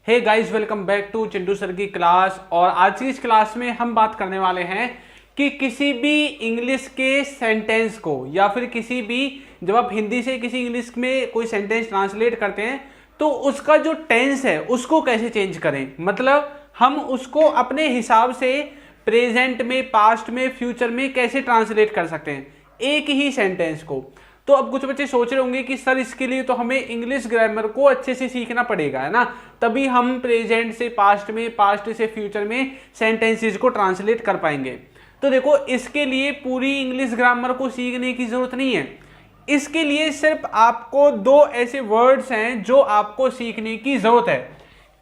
Hey guys, welcome back to Chintu sir की class. और आज की इस क्लास में हम बात करने वाले हैं कि किसी भी इंग्लिश के सेंटेंस को या फिर किसी भी, जब आप हिंदी से किसी इंग्लिश में कोई सेंटेंस ट्रांसलेट करते हैं तो उसका जो टेंस है उसको कैसे चेंज करें। मतलब हम उसको अपने हिसाब से प्रेजेंट में, पास्ट में, फ्यूचर में कैसे ट्रांसलेट कर सकते हैं एक ही सेंटेंस को। तो अब कुछ बच्चे सोच रहे होंगे कि सर इसके लिए तो हमें इंग्लिश ग्रामर को अच्छे से सीखना पड़ेगा, है ना, तभी हम प्रेजेंट से पास्ट में, पास्ट से फ्यूचर में सेंटेंसेस को ट्रांसलेट कर पाएंगे। तो देखो, इसके लिए पूरी इंग्लिश ग्रामर को सीखने की जरूरत नहीं है। इसके लिए सिर्फ आपको दो ऐसे वर्ड्स हैं जो आपको सीखने की जरूरत है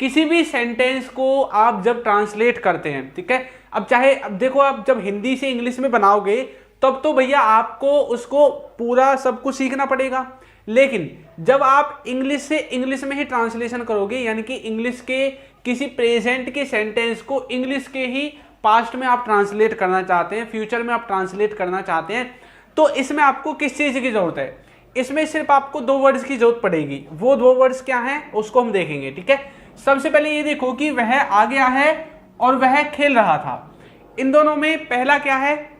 किसी भी सेंटेंस को आप जब ट्रांसलेट करते हैं। ठीक है, अब चाहे, अब देखो, आप जब हिंदी से इंग्लिश में बनाओगे तब तो भैया आपको उसको पूरा सब कुछ सीखना पड़ेगा, लेकिन जब आप इंग्लिश से इंग्लिश में ही ट्रांसलेशन करोगे, यानी कि इंग्लिश के किसी प्रेजेंट के सेंटेंस को इंग्लिश के ही पास्ट में आप ट्रांसलेट करना चाहते हैं, फ्यूचर में आप ट्रांसलेट करना चाहते हैं, तो इसमें आपको किस चीज़ की जरूरत है? इसमें सिर्फ आपको दो वर्ड्स की जरूरत पड़ेगी। वो दो वर्ड्स क्या हैं उसको हम देखेंगे। ठीक है, सबसे पहले ये देखो कि वह आ गया है और वह खेल रहा था। इन दोनों में पहला क्या है?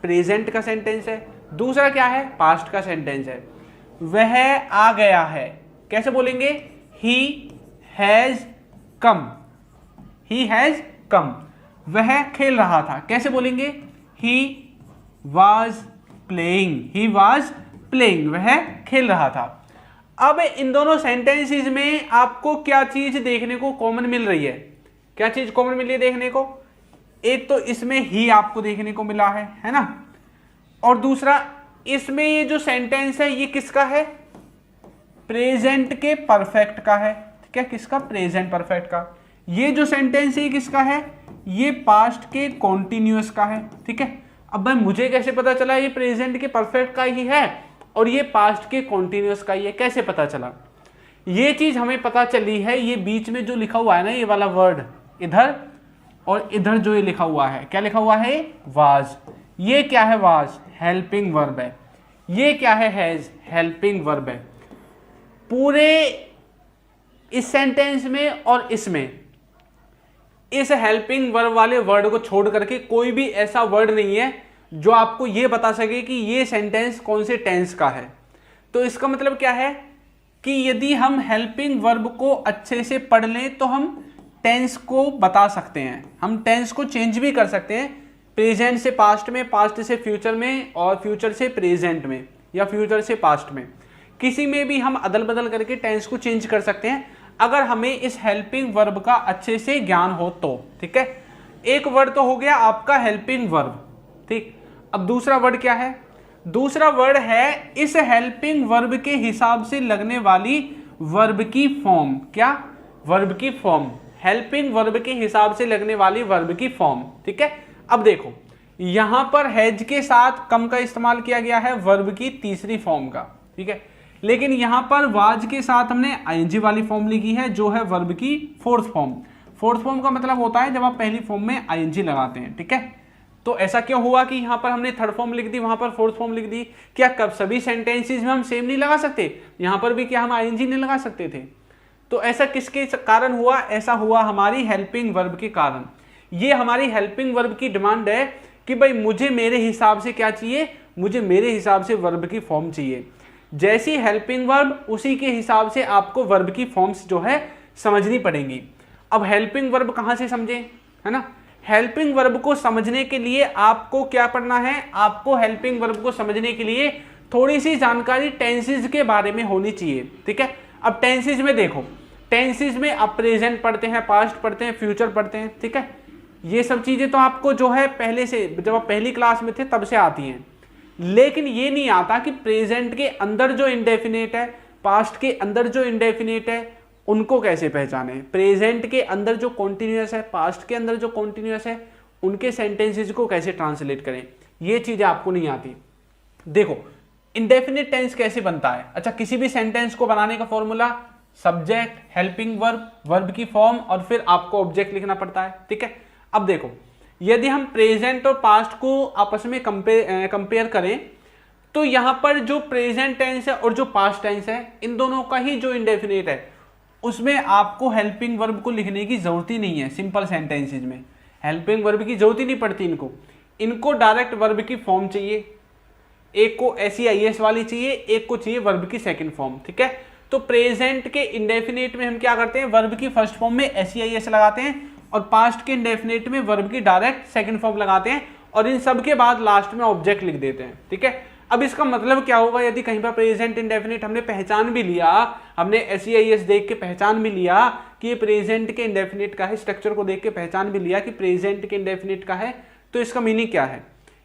प्रेजेंट का सेंटेंस है। दूसरा क्या है? पास्ट का सेंटेंस है। वह आ गया है कैसे बोलेंगे? He has come. He has come. वह खेल रहा था कैसे बोलेंगे? He was playing. He was playing. वह खेल रहा था। अब इन दोनों सेंटेंसेस में आपको क्या चीज देखने को कॉमन मिल रही है? क्या चीज कॉमन मिल रही है देखने को? एक तो इसमें ही आपको देखने को मिला है ना, और दूसरा इसमें ये जो सेंटेंस है ये किसका है? प्रेजेंट के परफेक्ट का है। ठीक है, किसका? प्रेजेंट परफेक्ट का। ये जो सेंटेंस है ये किसका है? ये पास्ट के कॉन्टिन्यूअस का है। ठीक है, अब भाई मुझे कैसे पता चला ये प्रेजेंट के परफेक्ट का ही है और ये पास्ट के कॉन्टिन्यूअस का ही है? कैसे पता चला? ये चीज हमें पता चली है, ये बीच में जो लिखा हुआ है ना, ये वाला वर्ड इधर और इधर जो ये लिखा हुआ है, क्या लिखा हुआ है? वाज। ये क्या है? वाज हेल्पिंग वर्ब है। ये क्या है? हैज हेल्पिंग वर्ब है। पूरे इस सेंटेंस में और इसमें इस हेल्पिंग वर्ब वाले वर्ड को छोड़ करके कोई भी ऐसा वर्ड नहीं है जो आपको ये बता सके कि ये सेंटेंस कौन से टेंस का है। तो इसका मतलब क्या है कि यदि हम हेल्पिंग वर्ब को अच्छे से पढ़ लें तो हम टेंस को बता सकते हैं। हम टेंस को चेंज भी कर सकते हैं, प्रेजेंट से पास्ट में, पास्ट से फ्यूचर में, और फ्यूचर से प्रेजेंट में, या फ्यूचर से पास्ट में। किसी में भी हम अदल बदल करके टेंस को चेंज कर सकते हैं अगर हमें इस हेल्पिंग वर्ब का अच्छे से ज्ञान हो तो। ठीक है, एक वर्ड तो हो गया आपका हेल्पिंग वर्ब। ठीक, अब दूसरा वर्ड क्या है? दूसरा वर्ड है इस हेल्पिंग वर्ब के हिसाब से लगने वाली वर्ब की फॉर्म। क्या? वर्ब की फॉर्म। हेल्पिंग वर्ब के हिसाब से लगने वाली वर्ब की फॉर्म। ठीक है, अब देखो, यहां पर हैज के साथ कम का इस्तेमाल किया गया है वर्ब की तीसरी फॉर्म का। ठीक है, लेकिन यहां पर वाज के साथ हमने आईएनजी वाली फॉर्म लिखी है जो है वर्ब की फोर्थ फॉर्म। फोर्थ फॉर्म का मतलब होता है जब आप पहली फॉर्म में आईएनजी लगाते हैं। ठीक है, तो ऐसा क्यों हुआ कि यहां पर हमने थर्ड फॉर्म लिख दी, वहां पर फोर्थ फॉर्म लिख दी? क्या कब सभी सेंटेंसेस में हम सेम नहीं लगा सकते? यहां पर भी क्या हम आईएनजी नहीं लगा सकते थे? तो ऐसा किसके कारण हुआ? ऐसा हुआ हमारी हेल्पिंग वर्ब के कारण। ये हमारी हेल्पिंग वर्ब की डिमांड है कि भाई मुझे मेरे हिसाब से क्या चाहिए? मुझे मेरे हिसाब से वर्ब की फॉर्म चाहिए। जैसी हेल्पिंग वर्ब उसी के हिसाब से आपको वर्ब की फॉर्म्स जो है समझनी पड़ेंगी। अब हेल्पिंग वर्ब कहाँ से समझे, है ना? हेल्पिंग वर्ब को समझने के लिए आपको क्या पढ़ना है? आपको हेल्पिंग वर्ब को समझने के लिए थोड़ी सी जानकारी टेंसेस के बारे में होनी चाहिए। ठीक है, अब टेंसेस में देखो, टेंसेस में आप प्रेजेंट पढ़ते हैं, पास्ट पढ़ते हैं, फ्यूचर पढ़ते हैं। ठीक है, ये सब चीजें तो आपको जो है पहले से, जब आप पहली क्लास में थे तब से आती हैं, लेकिन ये नहीं आता कि प्रेजेंट के अंदर जो इंडेफिनेट है, पास्ट के अंदर जो इंडेफिनेट है, उनको कैसे पहचाने, प्रेजेंट के अंदर जो कॉन्टिन्यूअस है, पास्ट के अंदर जो कॉन्टिन्यूअस है, उनके सेंटेंसेस को कैसे ट्रांसलेट करें, ये चीजें आपको नहीं आती। देखो, इंडेफिनिट टेंस कैसे बनता है? अच्छा, किसी भी सेंटेंस को बनाने का formula subject, helping verb, verb की फॉर्म और फिर आपको ऑब्जेक्ट लिखना पड़ता है। ठीक है, अब देखो, यदि हम प्रेजेंट और पास्ट को आपस में कंपेयर करें तो यहां पर जो प्रेजेंट टेंस है और जो पास्ट टेंस है, इन दोनों का ही जो इंडेफिनिट है उसमें आपको हेल्पिंग वर्ब को लिखने की जरूरत ही नहीं है। सिंपल सेंटेंसेज में हेल्पिंग वर्ब की जरूरत ही नहीं पड़ती इनको डायरेक्ट वर्ब की फॉर्म चाहिए। एक को SEIS वाली चाहिए, एक को चाहिए वर्ब की सेकंड फॉर्म, ठीक है। तो प्रेजेंट के इंडेफिनिट में हम क्या करते हैं, वर्ब की फर्स्ट फॉर्म में SEIS लगाते हैं और पास्ट के इंडेफिनिट में वर्ब की डायरेक्ट सेकंड फॉर्म लगाते हैं और इन सब के बाद लास्ट में ऑब्जेक्ट लिख देते हैं, ठीक है। अब इसका मतलब क्या होगा, यदि कहीं पर प्रेजेंट इंडेफिनिट हमने पहचान भी लिया, हमने SEIS देख के पहचान भी लिया कि ये प्रेजेंट के इंडेफिनिट का है, स्ट्रक्चर को देख के पहचान भी लिया कि प्रेजेंट के इंडेफिनिट का है, तो इसका मीनिंग क्या है?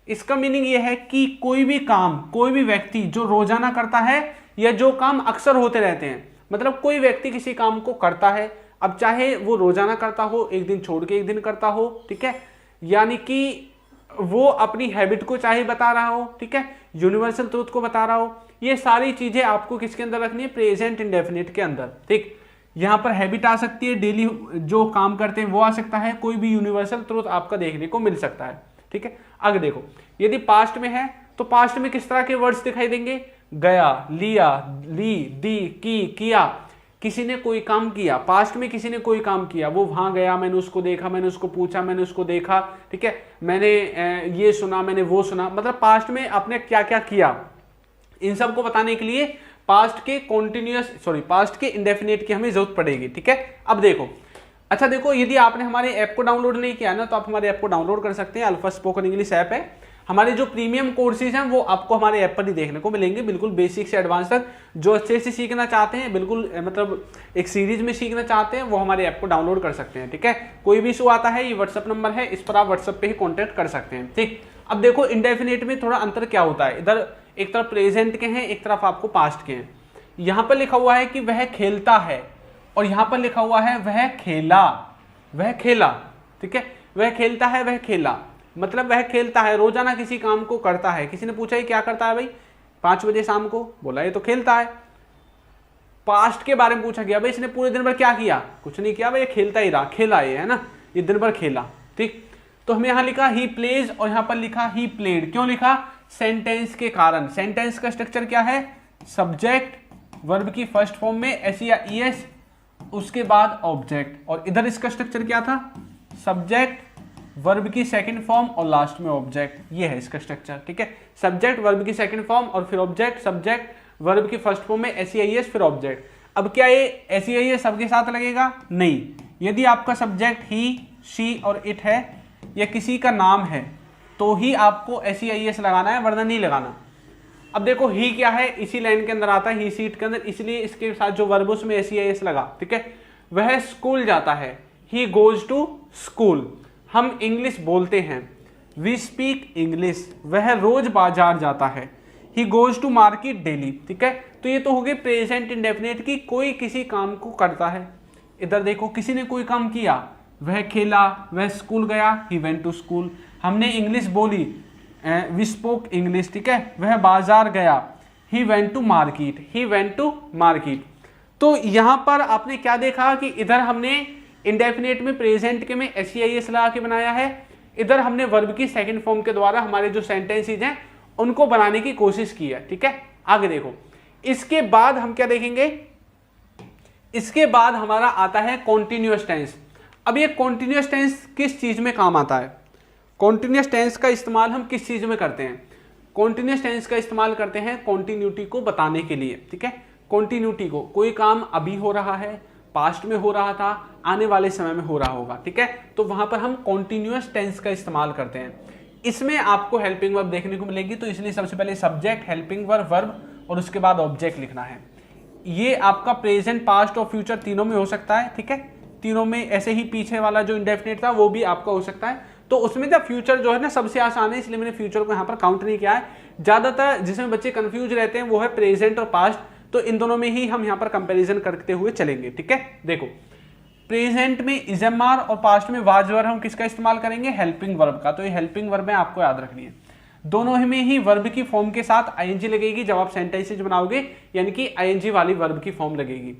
इसका मीनिंग ये है कि कोई भी काम, कोई भी व्यक्ति जो रोजाना करता है या जो काम अक्सर होते रहते हैं, मतलब कोई व्यक्ति किसी काम को करता है, अब चाहे वो रोजाना करता हो, एक दिन छोड़ के एक दिन करता हो, ठीक है, यानी कि वो अपनी हैबिट को चाहे बता रहा हो, ठीक है, यूनिवर्सल ट्रूथ को बता रहा हो, ये सारी चीजें आपको किसके अंदर रखनी है, प्रेजेंट इंडेफिनिट के अंदर, ठीक। यहां पर हैबिट आ सकती है, डेली जो काम करते हैं वो आ सकता है, कोई भी यूनिवर्सल ट्रूथ आपका देखने को मिल सकता है, ठीक है। आगे देखो, यदि पास्ट में है तो पास्ट में किस तरह के वर्ड्स दिखाई देंगे, गया, लिया, ली, दी, की, किया, किसी ने कोई काम किया, पास्ट में किसी ने कोई काम किया, वो वहां गया, मैंने उसको देखा, मैंने उसको पूछा, मैंने उसको देखा, ठीक है, मैंने ये सुना, मैंने वो सुना, मतलब पास्ट में आपने क्या क्या किया, इन सब को बताने के लिए पास्ट के इंडेफिनिट की हमें जरूरत पड़ेगी, ठीक है। अब देखो, अच्छा देखो, यदि आपने हमारे ऐप को डाउनलोड नहीं किया ना, तो आप हमारे ऐप को डाउनलोड कर सकते हैं। अल्फा स्पोकन इंग्लिश ऐप है। हमारे जो प्रीमियम कोर्सेज हैं वो आपको हमारे ऐप पर ही देखने को मिलेंगे, बिल्कुल बेसिक से एडवांस तक। जो अच्छे से सीखना चाहते हैं, बिल्कुल मतलब एक सीरीज में सीखना चाहते हैं, वो हमारे ऐप को डाउनलोड कर सकते हैं, ठीक है। कोई भी इशू आता है, ये व्हाट्सअप नंबर है, इस पर आप व्हाट्सअप पे ही कॉन्टैक्ट कर सकते हैं, ठीक। अब देखो, इंडेफिनिट में थोड़ा अंतर क्या होता है, इधर एक तरफ प्रेजेंट के हैं, एक तरफ आपको पास्ट के हैं। यहाँ पर लिखा हुआ है कि वह खेलता है और यहाँ पर लिखा हुआ है वह खेला, वह खेला, ठीक है, वह खेलता है, वह खेला, मतलब वह खेलता है, रोजाना किसी काम को करता है। किसी ने पूछा ये क्या करता है भाई, 5 बजे शाम को, बोला ये तो खेलता है। पास्ट के बारे में पूछा गया, भाई इसने पूरे दिन भर क्या किया, कुछ नहीं किया भाई, ये खेलता ही रहा, खेला ये, है ना, ये दिन भर खेला, ठीक। तो हमें यहाँ लिखा ही प्लेज और यहाँ पर लिखा ही प्लेड, क्यों लिखा, सेंटेंस के कारण। सेंटेंस का स्ट्रक्चर क्या है, सब्जेक्ट वर्ब की फर्स्ट फॉर्म में SEIS, उसके बाद ऑब्जेक्ट, और इधर इसका स्ट्रक्चर क्या था, सब्जेक्ट वर्ब की सेकंड फॉर्म और लास्ट में ऑब्जेक्ट, ये है इसका स्ट्रक्चर, ठीक है। सब्जेक्ट वर्ब की सेकंड फॉर्म और फिर ऑब्जेक्ट, सब्जेक्ट वर्ब की फर्स्ट फॉर्म में SEIS फिर ऑब्जेक्ट। अब क्या ये SEIS सबके साथ लगेगा, नहीं। यदि आपका सब्जेक्ट ही, शी और इट है या किसी का नाम है तो ही आपको SEIS लगाना है, वरना नहीं लगाना। अब देखो, ही क्या है, इसी लाइन के अंदर आता है, ही सीट के अंदर, इसलिए इसके साथ जो वर्ब उसमें SEIS लगा, ठीक है। वह स्कूल जाता है, ही गोज टू स्कूल, हम इंग्लिश बोलते हैं, वी स्पीक इंग्लिश, वह रोज बाजार जाता है, he goes to market daily, ठीक है। तो ये तो हो गए प्रेजेंट इंडेफिनिट की कोई किसी काम को करता है। इधर देखो, किसी ने कोई काम किया, वह खेला, वह स्कूल गया, ही वेंट टू स्कूल, हमने इंग्लिश बोली, वी स्पोक इंग्लिश, ठीक है, वह बाजार गया, he went to market, he went to market. तो यहां पर आपने क्या देखा कि इधर हमने इंडेफिनिट में प्रेजेंट के में SEIS लगा के बनाया है, इधर हमने वर्ब की सेकंड फॉर्म के द्वारा हमारे जो सेंटेंसेज हैं उनको बनाने की कोशिश की है, ठीक है। आगे देखो, इसके बाद हम क्या देखेंगे, इसके बाद हमारा आता है कॉन्टिन्यूअस टेंस। अब ये कॉन्टिन्यूअस टेंस किस चीज में काम आता है, कॉन्टिन्यूअस टेंस का इस्तेमाल हम किस चीज में करते हैं, कॉन्टिन्यूअस टेंस का इस्तेमाल करते हैं कॉन्टिन्यूटी को बताने के लिए, ठीक है। कॉन्टिन्यूटी को, कोई काम अभी हो रहा है, पास्ट में हो रहा था, आने वाले समय में हो रहा होगा, ठीक है, तो वहां पर हम कॉन्टिन्यूअस टेंस का इस्तेमाल करते हैं। इसमें आपको हेल्पिंग वर्ब देखने को मिलेगी, तो इसलिए सबसे पहले सब्जेक्ट, हेल्पिंग वर्ब, वर्ब और उसके बाद ऑब्जेक्ट लिखना है। ये आपका प्रेजेंट, पास्ट और फ्यूचर तीनों में हो सकता है, ठीक है, तीनों में। ऐसे ही पीछे वाला जो इंडेफिनिट था वो भी आपका हो सकता है, तो उसमें क्या फ्यूचर जो है ना सबसे आसान है, इसलिए मैंने फ्यूचर को यहाँ पर काउंट नहीं किया है। ज्यादातर जिसमें बच्चे कंफ्यूज रहते हैं वो है प्रेजेंट और पास्ट, तो इन दोनों में ही हम यहाँ पर कंपैरिजन करते हुए चलेंगे, ठीक है। देखो, प्रेजेंट में इजमार और पास्ट में वाज वर्ब, हम किसका इस्तेमाल करेंगे, हेल्पिंग वर्ब का। तो ये हेल्पिंग वर्ब है, आपको याद रखनी है। दोनों में ही वर्ब की फॉर्म के साथ ING लगेगी जब आप सेंटेंसेज बनाओगे, यानी कि ING वाली वर्ब की फॉर्म लगेगी।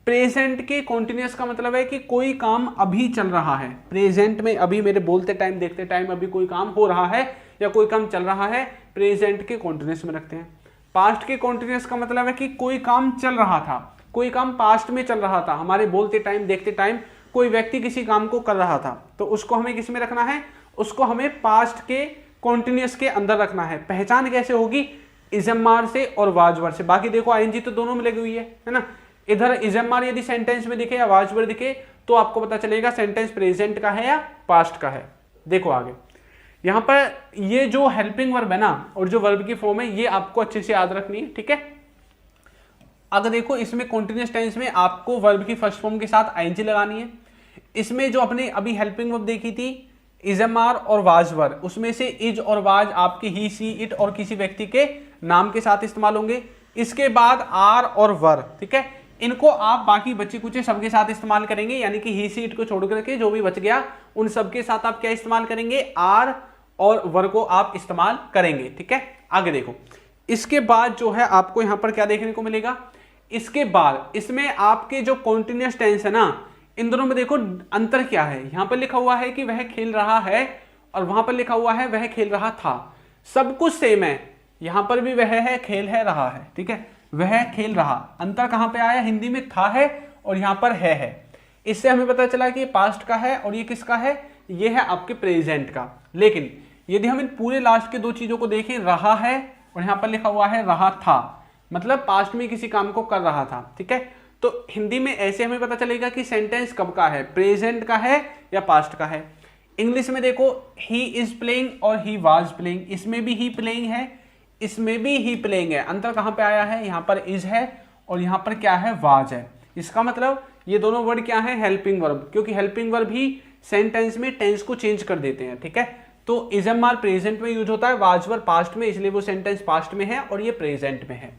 प्रेजेंट के कॉन्टिन्यूअस का मतलब है कि कोई काम अभी चल रहा है, प्रेजेंट में अभी मेरे बोलते टाइम, देखते टाइम अभी कोई काम हो रहा है या कोई काम चल रहा है, प्रेजेंट के कॉन्टिन्यूअस में रखते हैं। पास्ट के कॉन्टिन्यूअस का मतलब है कि कोई काम चल रहा था, कोई काम पास्ट में चल रहा था, हमारे बोलते टाइम देखते टाइम कोई व्यक्ति किसी काम को कर रहा था, तो उसको हमें किस में रखना है, उसको हमें पास्ट के कॉन्टिन्यूस के अंदर रखना है। पहचान कैसे होगी, इजम्मार से और वाजवर से। बाकी देखो आईएनजी तो दोनों में लगी हुई है ना। इधर इजम्मार यदि सेंटेंस में दिखे या वाजवर दिखे तो आपको पता चलेगा सेंटेंस प्रेजेंट का है या पास्ट का है। देखो आगे यहाँ पर ये जो हेल्पिंग वर्ब है ना और जो वर्ब की फॉर्म है ये आपको अच्छे से याद रखनी है, ठीक है। अगर देखो इसमें कॉन्टिन्यूस टेंस में आपको वर्ब की फर्स्ट फॉर्म के साथ आईएनजी लगानी है। इसमें जो अपने अभी हेल्पिंग वर्ब देखी थी इजमार और वाजवर, उसमें से इज और वाज आपके ही सी इट और किसी व्यक्ति के नाम के साथ इस्तेमाल होंगे। इसके बाद आर और वर, ठीक है, इनको आप बाकी बचे कुछ सबके साथ इस्तेमाल करेंगे, यानी कि ही सी इट को छोड़ करके जो भी बच गया उन सबके साथ आप क्या इस्तेमाल करेंगे, आर और वर को आप इस्तेमाल करेंगे, ठीक है। आगे देखो इसके बाद जो है आपको यहां पर क्या देखने को मिलेगा, इसके बाद इसमें आपके जो कॉन्टिन्यूअस टेंस है ना, इन दोनों में देखो अंतर क्या है। यहां पर लिखा हुआ है कि वह खेल रहा है और वहां पर लिखा हुआ है वह खेल रहा था, सब कुछ सेम है। यहां पर भी वह है, खेल है, रहा है, ठीक है, वह खेल रहा। अंतर कहां पे आया, हिंदी में था है और यहां पर है। इससे हमें पता चला कि ये पास्ट का है और ये किसका है, ये है आपके प्रेजेंट का। लेकिन यदि हम इन पूरे लास्ट के दो चीजों को देखें, रहा है और यहां पर लिखा हुआ है रहा था, मतलब पास्ट में किसी काम को कर रहा था, ठीक है। तो हिंदी में ऐसे हमें पता चलेगा कि सेंटेंस कब का है, प्रेजेंट का है या पास्ट का है। इंग्लिश में देखो ही इज प्लेइंग और ही वाज प्लेइंग, इसमें भी ही प्लेइंग है, इसमें भी ही प्लेइंग है। अंतर कहां पे आया है, यहां पर इज है और यहां पर क्या है, वाज है। इसका मतलब ये दोनों वर्ड क्या है, हेल्पिंग वर्ब, क्योंकि हेल्पिंग वर्ब ही सेंटेंस में टेंस को चेंज कर देते हैं, ठीक है। तो इजमार प्रेजेंट में यूज होता है, वाजवर पास्ट में, इसलिए वो सेंटेंस पास्ट में है और ये प्रेजेंट में है।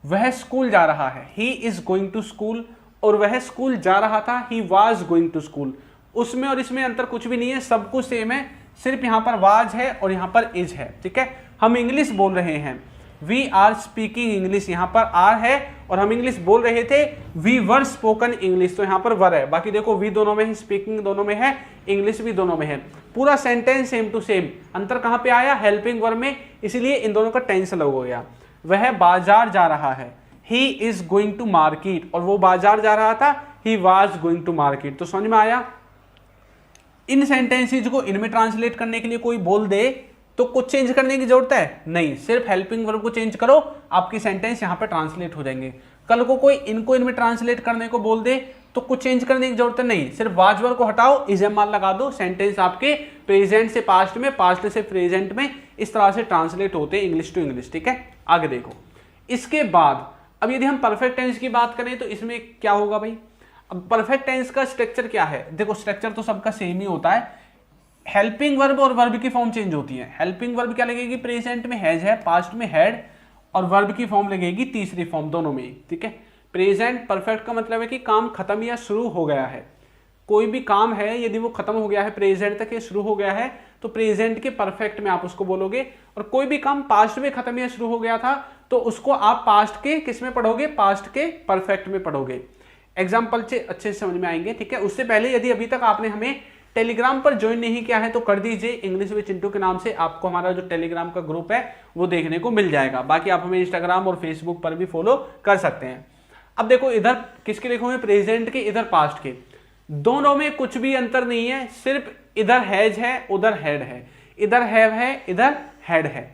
वह स्कूल जा रहा है, he is going to school, और वह स्कूल जा रहा था, he was going to school. उसमें और इसमें अंतर कुछ भी नहीं है, सब कुछ सेम है, सिर्फ यहां पर वाज है और यहां पर इज है, ठीक है। हम इंग्लिश बोल रहे हैं, वी आर स्पीकिंग इंग्लिश, यहां पर आर है और हम इंग्लिश बोल रहे थे, वी वर स्पोकन इंग्लिश, तो यहां पर वर है। बाकी देखो वी दोनों में है, स्पीकिंग दोनों में है, इंग्लिश भी दोनों में है, पूरा सेंटेंस सेम टू सेम। अंतर कहां पे आया, हेल्पिंग वर्ब में, इसलिए इन दोनों का टेंस अलग हो गया। वह बाजार जा रहा है, he is going to market, और वो बाजार जा रहा था, he was going to market. तो समझ में आया। इन सेंटेंसेज को इनमें ट्रांसलेट करने के लिए कोई बोल दे तो कुछ चेंज करने की जरूरत है नहीं, सिर्फ हेल्पिंग वर्ब को चेंज करो, आपकी सेंटेंस यहां पे ट्रांसलेट हो जाएंगे। कल को कोई इनको इनमें ट्रांसलेट करने को बोल दे तो कुछ चेंज करने की जरूरत नहीं, सिर्फ वाजवर को हटाओ, इजमाल लगा दो, सेंटेंस आपके प्रेजेंट से पास्ट में, पास्ट से प्रेजेंट में, इस तरह से ट्रांसलेट होते हैं इंग्लिश टू इंग्लिश, ठीक है। आगे देखो इसके बाद अब यदि हम परफेक्ट टेंस की बात करें तो इसमें क्या होगा भाई। अब परफेक्ट टेंस का स्ट्रक्चर क्या है, देखो स्ट्रक्चर तो सबका सेम ही होता है, हेल्पिंग वर्ब और वर्ब की फॉर्म चेंज होती है। हेल्पिंग वर्ब क्या लगेगी, प्रेजेंट में हैज है, पास्ट में हैड, और वर्ब की फॉर्म लगेगी तीसरी फॉर्म, दोनों में, ठीक है। प्रेजेंट परफेक्ट का मतलब है कि काम खत्म या शुरू हो गया है, कोई भी काम है यदि वो खत्म हो गया है, प्रेजेंट तक ये शुरू हो गया है, तो प्रेजेंट के परफेक्ट में आप उसको बोलोगे। और कोई भी काम पास्ट में खत्म या शुरू हो गया था तो उसको आप पास्ट के किस में पढ़ोगे, पास्ट के परफेक्ट में पढ़ोगे। एग्जाम्पल से अच्छे से समझ में आएंगे, ठीक है। उससे पहले यदि अभी तक आपने हमें टेलीग्राम पर ज्वाइन नहीं किया है तो कर दीजिए, इंग्लिश विद चिंटू के नाम से आपको हमारा जो टेलीग्राम का ग्रुप है वो देखने को मिल जाएगा। बाकी आप हमें इंस्टाग्राम और फेसबुक पर भी फॉलो कर सकते हैं। अब देखो इधर किसके लिखे हुए, प्रेजेंट के, इधर पास्ट के, दोनों में कुछ भी अंतर नहीं है, सिर्फ इधर हैज है उधर हैड है, इधर हैव है इधर हैड है।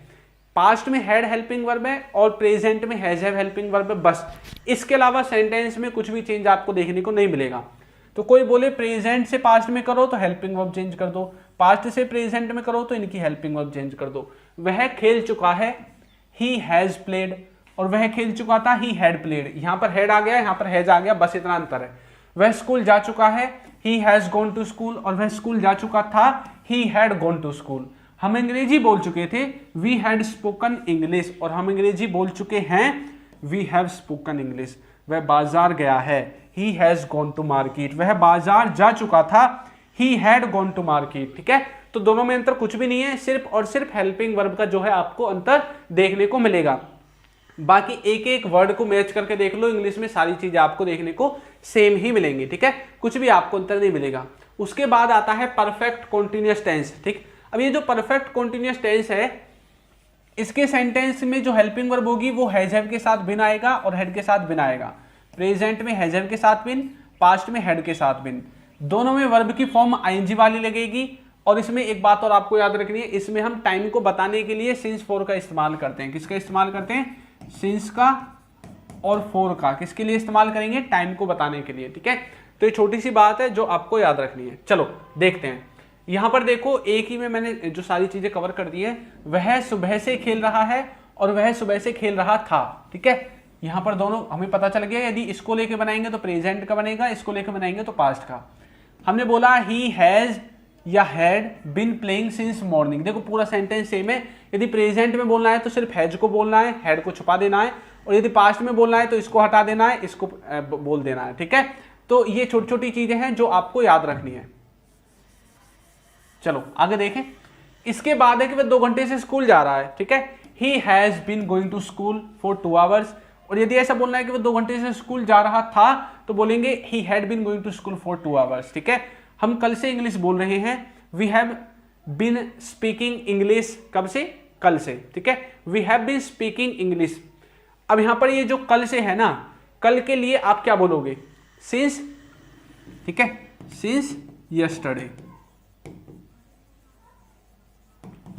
पास्ट में हैड हेल्पिंग वर्ब है और प्रेजेंट में हैज हैव हेल्पिंग वर्ब है, बस। इसके अलावा सेंटेंस में कुछ भी चेंज आपको देखने को नहीं मिलेगा। तो कोई बोले प्रेजेंट से पास्ट में करो तो हेल्पिंग वर्ब चेंज कर दो, पास्ट से प्रेजेंट में करो तो इनकी हेल्पिंग वर्ब चेंज कर दो। वह खेल चुका है, ही हैज प्लेड, और वह खेल चुका था, ही हैड प्लेड। यहां पर हैड आ गया, यहां पर हैज आ गया, बस इतना अंतर है। वह स्कूल जा चुका है, he has gone to school, और वह स्कूल जा चुका था, he had gone to school. हम अंग्रेजी बोल चुके थे, वी हैड स्पोकन इंग्लिश, और हम अंग्रेजी बोल चुके हैं, वी हैव स्पोकन इंग्लिश। वह बाजार गया है, he has gone to market, वह बाजार जा चुका था, he had gone to market, ठीक है। तो दोनों में अंतर कुछ भी नहीं है, सिर्फ और सिर्फ हेल्पिंग वर्ब का जो है आपको अंतर देखने को मिलेगा। बाकी एक एक वर्ड को मैच करके देख लो, इंग्लिश में सारी चीजें आपको देखने को सेम ही मिलेंगी, ठीक है, कुछ भी आपको अंतर नहीं मिलेगा। उसके बाद आता है परफेक्ट कॉन्टिन्यूअस टेंस, ठीक। अब ये जो परफेक्ट कॉन्टिन्यूअस टेंस है, इसके सेंटेंस में जो हेल्पिंग वर्ब होगी वो हैज हैव के साथ बिन आएगा और हैड के साथ बिन आएगा। प्रेजेंट में हैज हैव के साथ बिन, पास्ट में हैड के साथ बिन, दोनों में वर्ब की फॉर्म आईएनजी वाली लगेगी। और इसमें एक बात और आपको याद रखनी है, इसमें हम टाइम को बताने के लिए सिंस फॉर का इस्तेमाल करते हैं। किसका इस्तेमाल करते हैं? सिंस का और फॉर का। किसके लिए इस्तेमाल करेंगे? टाइम को बताने के लिए, ठीक है। तो ये छोटी सी बात है जो आपको याद रखनी है। चलो देखते हैं, यहां पर देखो एक ही में मैंने जो सारी चीजें कवर कर दी है। वह सुबह से खेल रहा है और वह सुबह से खेल रहा था, ठीक है। यहां पर दोनों हमें पता चल गया, यदि इसको लेके बनाएंगे तो प्रेजेंट का बनेगा, इसको लेके बनाएंगे तो पास्ट का। हमने बोला ही हैज या had been playing since morning. देखो पूरा सेंटेंस सेम है। यदि प्रेजेंट में बोलना है तो सिर्फ हैज को बोलना है, हैड को छुपा देना है, और यदि पास्ट में बोलना है तो इसको हटा देना है, इसको बोल देना है, ठीक है। तो ये छोटी छोटी चीजें हैं जो आपको याद रखनी है। चलो आगे देखें। इसके बाद है कि वह 2 घंटे से स्कूल जा रहा है, ठीक है। He has been going to school for 2 hours. और यदि ऐसा बोलना है कि वह 2 घंटे से स्कूल जा रहा था तो बोलेंगे he had been going to school for 2 hours, ठीक है। हम कल से इंग्लिश बोल रहे हैं, we have been speaking English. कब से? कल से, ठीक है। We have been speaking English. अब यहां पर ये जो कल से है ना, कल के लिए आप क्या बोलोगे? सिंस, ठीक है, सिंस यस्टरडे,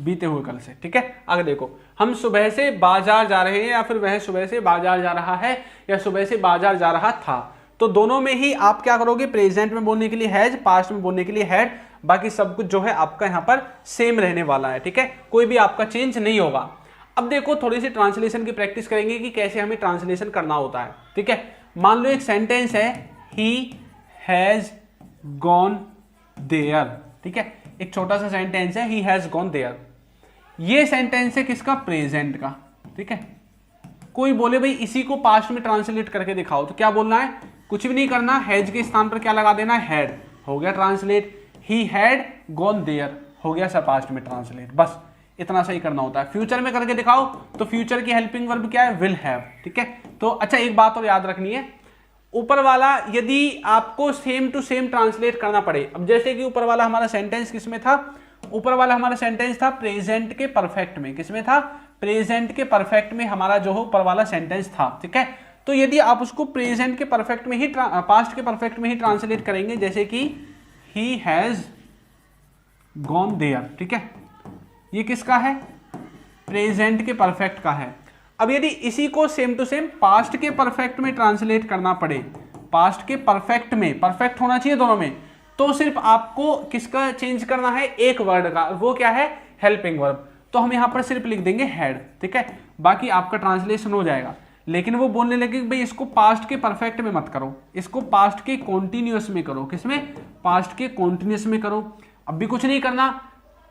बीते हुए कल से, ठीक है। आगे देखो, हम सुबह से बाजार जा रहे हैं, या फिर वह सुबह से बाजार जा रहा है, या सुबह से बाजार जा रहा था। तो दोनों में ही आप क्या करोगे? प्रेजेंट में बोलने के लिए हैज, पास्ट में बोलने के लिए हैड, बाकी सब कुछ जो है आपका यहां पर सेम रहने वाला है, ठीक है। कोई भी आपका चेंज नहीं होगा। अब देखो थोड़ी सी ट्रांसलेशन की प्रैक्टिस करेंगे कि कैसे हमें ट्रांसलेशन करना होता है, ठीक है। मान लो एक सेंटेंस है, ही हैज गॉन देयर, ठीक है। एक छोटा सा सेंटेंस है, ही हैज गॉन देयर। ये सेंटेंस है किसका? प्रेजेंट का, ठीक है। कोई बोले भाई इसी को पास्ट में ट्रांसलेट करके दिखाओ, तो क्या बोलना है? कुछ भी नहीं करना, हैज के स्थान पर क्या लगा देना है? हैड। हो गया translate. He had gone there, हो गया सब पास्ट में ट्रांसलेट। बस इतना सही करना होता है। फ्यूचर में करके दिखाओ तो फ्यूचर की हेल्पिंग वर्ब क्या है? विल हैव, ठीक है। तो अच्छा एक बात और याद रखनी है, ऊपर वाला यदि आपको सेम टू सेम ट्रांसलेट करना पड़े, अब जैसे कि ऊपर वाला हमारा सेंटेंस किसमें था? ऊपर वाला हमारा सेंटेंस था प्रेजेंट के परफेक्ट में। किसमें था? प्रेजेंट के परफेक्ट में हमारा जो हो ऊपर वाला सेंटेंस था, ठीक है। तो यदि आप उसको प्रेजेंट के परफेक्ट में ही पास्ट के परफेक्ट में ही ट्रांसलेट करेंगे, जैसे कि ही हैज गॉन देयर, ठीक है, ये किसका है? प्रेजेंट के परफेक्ट का है। अब यदि इसी को सेम टू सेम पास्ट के परफेक्ट में ट्रांसलेट करना पड़े, पास्ट के परफेक्ट में, परफेक्ट होना चाहिए दोनों में, तो सिर्फ आपको किसका चेंज करना है? एक वर्ड का। वो क्या है? Helping verb. तो हम यहां पर सिर्फ लिख देंगे हैड, ठीक है। बाकी आपका ट्रांसलेशन हो जाएगा। लेकिन वो बोलने लगे भाई इसको पास्ट के परफेक्ट में मत करो, इसको पास्ट के कॉन्टिन्यूअस में करो। किसमें? पास्ट के कॉन्टिन्यूअस में करो। अब भी कुछ नहीं करना,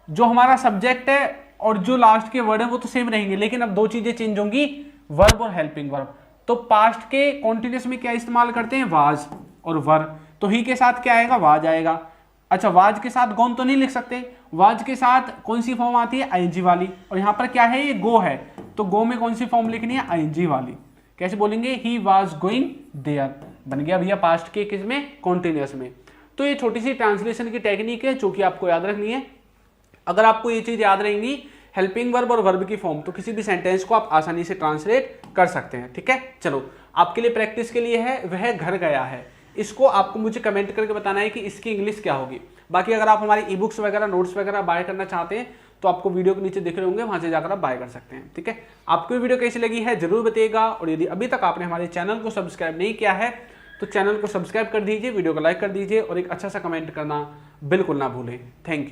जो हमारा सब्जेक्ट है और जो लास्ट के वर्ड है वो तो सेम रहेंगे, लेकिन अब 2 चीजें चेंज होंगी, वर्ब और हेल्पिंग वर्ब। तो पास्ट के कॉन्टिन्यूअस में क्या इस्तेमाल करते हैं? वाज और वर। तो ही के साथ क्या आएगा? वाज आएगा। अच्छा, वाज के साथ गॉन तो नहीं लिख सकते, वाज के साथ कौन सी फॉर्म आती है? आईएनजी वाली। और यहां पर क्या है? ये गो है, तो गो में कौन सी फॉर्म लिखनी है? आईएनजी वाली। कैसे बोलेंगे? ही वाज गोइंग देयर, बन गया भैया पास्ट के किसमें? कॉन्टिन्यूअस में। तो ये छोटी सी ट्रांसलेशन की टेक्निक है जो कि आपको याद रखनी है। अगर आपको ये चीज याद रहेंगी, हेल्पिंग वर्ब और वर्ब की फॉर्म, तो किसी भी सेंटेंस को आप आसानी से ट्रांसलेट कर सकते हैं, ठीक है। चलो आपके लिए प्रैक्टिस के लिए है, वह घर गया है। इसको आपको मुझे कमेंट करके बताना है कि इसकी इंग्लिश क्या होगी। बाकी अगर आप हमारी ई बुक्स वगैरह, नोट्स वगैरह बाय करना चाहते हैं तो आपको वीडियो के नीचे दिख रहे होंगे, वहां से जाकर आप बाय कर सकते हैं, ठीक है। आपको वीडियो कैसी लगी है जरूर बताइएगा, और यदि अभी तक आपने हमारे चैनल को सब्सक्राइब नहीं किया है तो चैनल को सब्सक्राइब कर दीजिए, वीडियो को लाइक कर दीजिए, और एक अच्छा सा कमेंट करना बिल्कुल ना भूलें। Thank you.